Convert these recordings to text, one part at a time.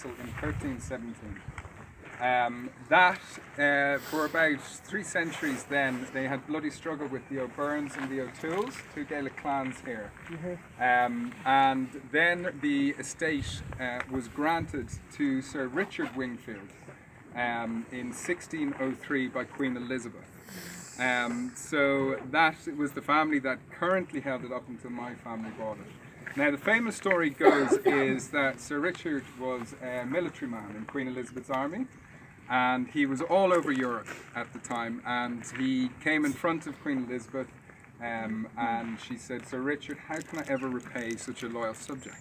castle in 1317. For about 3 centuries then, they had bloody struggle with the O'Byrnes and the O'Tooles, 2 Gaelic clans here. And then the estate was granted to Sir Richard Wingfield in 1603 by Queen Elizabeth. So that was the family that currently held it up until my family bought it. Now the famous story goes is that Sir Richard was a military man in Queen Elizabeth's army, and he was all over Europe at the time, and he came in front of Queen Elizabeth and she said, "Sir Richard, how can I ever repay such a loyal subject?"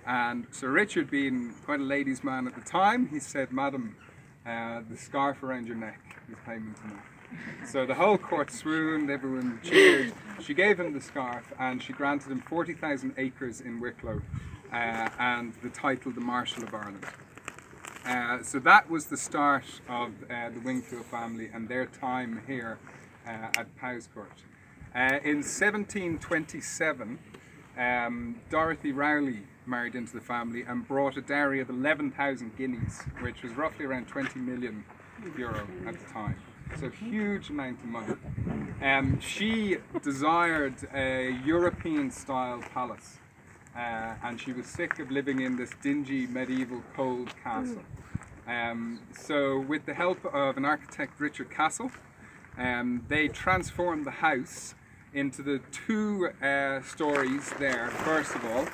And Sir Richard, being quite a ladies' man at the time, he said, "Madam, the scarf around your neck is payment enough." So the whole court swooned, everyone cheered. She gave him the scarf and she granted him 40,000 acres in Wicklow and the title the Marshal of Ireland. So that was the start of the Wingfield family and their time here at Powerscourt. In 1727, Dorothy Rowley married into the family and brought a dowry of 11,000 guineas, which was roughly around 20 million euro at the time. So huge amount of money. She desired a European style palace and she was sick of living in this dingy medieval cold castle. So with the help of an architect, Richard Castle, they transformed the house into the 2 stories there, first of all,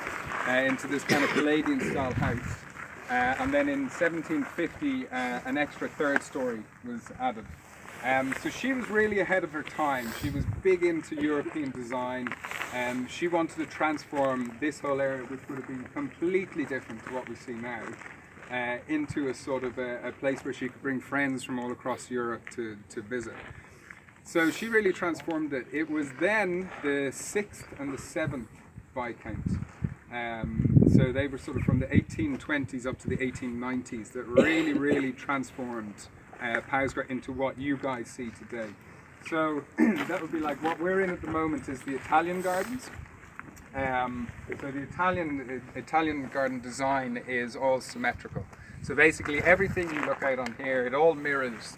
into this kind of Palladian style house. And then in 1750 an extra 3rd story was added. So she was really ahead of her time. She was big into European design and she wanted to transform this whole area, which would have been completely different to what we see now, into a sort of a place where she could bring friends from all across Europe to visit. So she really transformed it. It was then the 6th and the 7th Viscounts. So they were sort of from the 1820s up to the 1890s that really transformed Powerscourt into what you guys see today. So that would be like what we're in at the moment is the Italian gardens. So the Italian garden design is all symmetrical. So basically everything you look at on here, it all mirrors,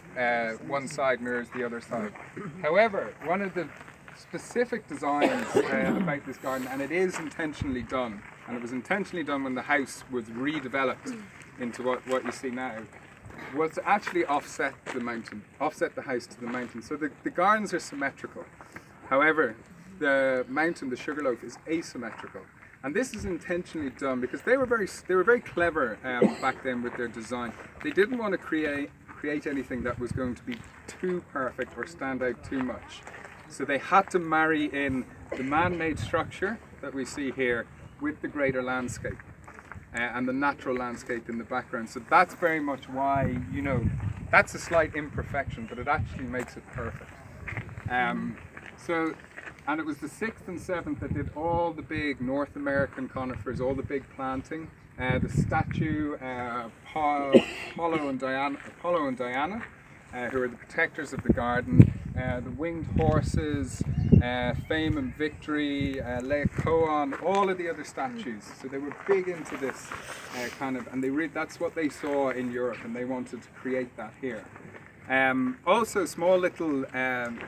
one side mirrors the other side. However, one of the specific designs about this garden, and it is intentionally done, and it was intentionally done when the house was redeveloped into what you see now, was to actually offset the house to the mountain. So the gardens are symmetrical. However, the mountain, the Sugarloaf, is asymmetrical. And this is intentionally done because they were very clever back then with their design. They didn't want to create anything that was going to be too perfect or stand out too much. So they had to marry in the man-made structure that we see here with the greater landscape. And the natural landscape in the background. So that's very much why, you know, that's a slight imperfection, but it actually makes it perfect. And it was the 6th and 7th that did all the big North American conifers, all the big planting. The statue, Apollo and Diana, who are the protectors of the garden. The winged horses, Fame and Victory, Laocoon, all of the other statues. So they were big into this kind of, and that's what they saw in Europe, and they wanted to create that here. Also, small little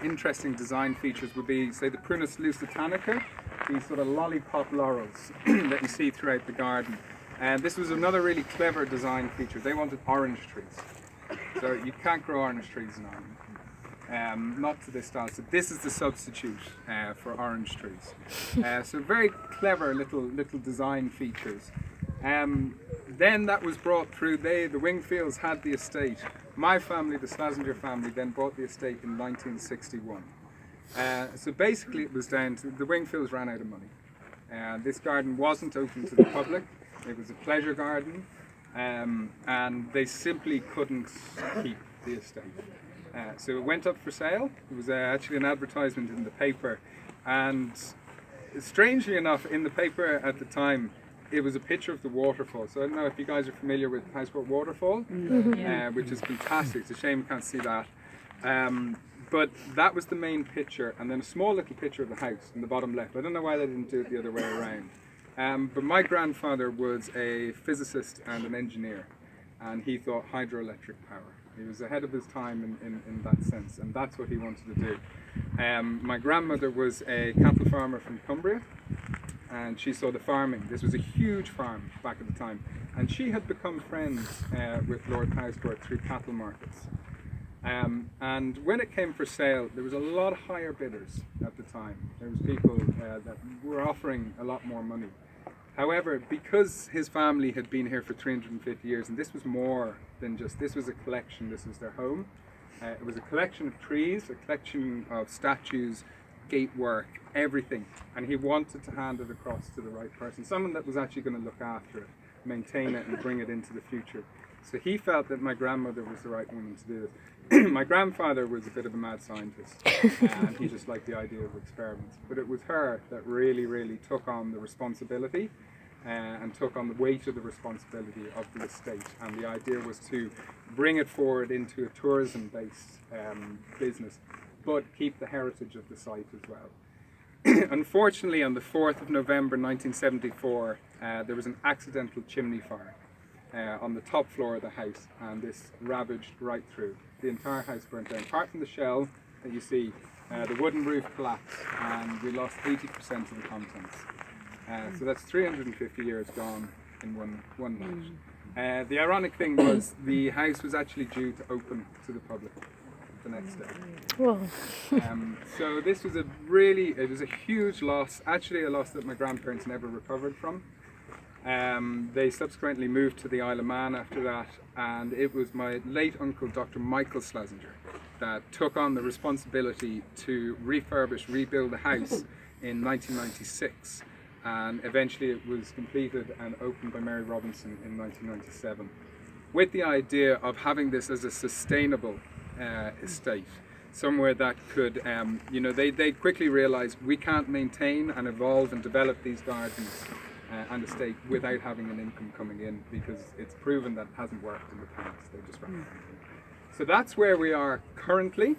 interesting design features would be, say, the Prunus lusitanica, these sort of lollipop laurels that you see throughout the garden. And this was another really clever design feature. They wanted orange trees. So you can't grow orange trees in Ireland. Not to this style. So this is the substitute for orange trees. So very clever little design features. Then that was brought through. The Wingfields had the estate. My family, the Slazenger family, then bought the estate in 1961. So basically it was down to the Wingfields ran out of money. This garden wasn't open to the public. It was a pleasure garden, and they simply couldn't keep the estate. So it went up for sale. It was actually an advertisement in the paper, and strangely enough, in the paper at the time, it was a picture of the waterfall. So I don't know if you guys are familiar with Powerscourt Waterfall, which is fantastic. It's a shame you can't see that. But that was the main picture, and then a small little picture of the house in the bottom left. I don't know why they didn't do it the other way around. But my grandfather was a physicist and an engineer, and he thought hydroelectric power. He was ahead of his time in that sense, and that's what he wanted to do. My grandmother was a cattle farmer from Cumbria, and she saw the farming. This was a huge farm back at the time, and she had become friends with Lord Houseboat through cattle markets. And when it came for sale, there was a lot of higher bidders at the time. There was people that were offering a lot more money. However, because his family had been here for 350 years, and this was more than just, this was a collection, this was their home. It was a collection of trees, a collection of statues, gate work, everything. And he wanted to hand it across to the right person, someone that was actually going to look after it, maintain it and bring it into the future. So he felt that my grandmother was the right woman to do this. My grandfather was a bit of a mad scientist, and he just liked the idea of experiments. But it was her that really took on the responsibility and took on the weight of the responsibility of the estate. And the idea was to bring it forward into a tourism-based business, but keep the heritage of the site as well. Unfortunately, on the 4th of November 1974, there was an accidental chimney fire on the top floor of the house, and this ravaged right through. The entire house burnt down. Apart from the shell that you see, the wooden roof collapsed, and we lost 80% of the contents. So that's 350 years gone in one night. The ironic thing was the house was actually due to open to the public the next day. Whoa. So this was it was a huge loss, actually a loss that my grandparents never recovered from. They subsequently moved to the Isle of Man after that, and it was my late uncle, Dr. Michael Schlesinger, that took on the responsibility to rebuild the house in 1996, and eventually it was completed and opened by Mary Robinson in 1997, with the idea of having this as a sustainable estate, somewhere that could, they quickly realized we can't maintain and evolve and develop these gardens and estate without having an income coming in, because it's proven that it hasn't worked in the past. They just ran. So that's where we are currently.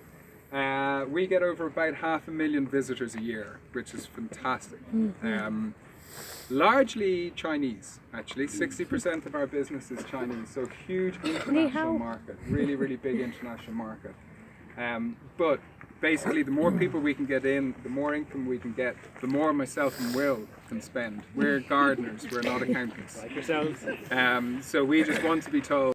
We get over about 500,000 visitors a year, which is fantastic. Largely Chinese, actually. 60% of our business is Chinese, so huge international market, really big international market. But basically, the more people we can get in, the more income we can get, the more myself and Will can spend. We're gardeners, we're not accountants. Like yourselves. So we just want to be told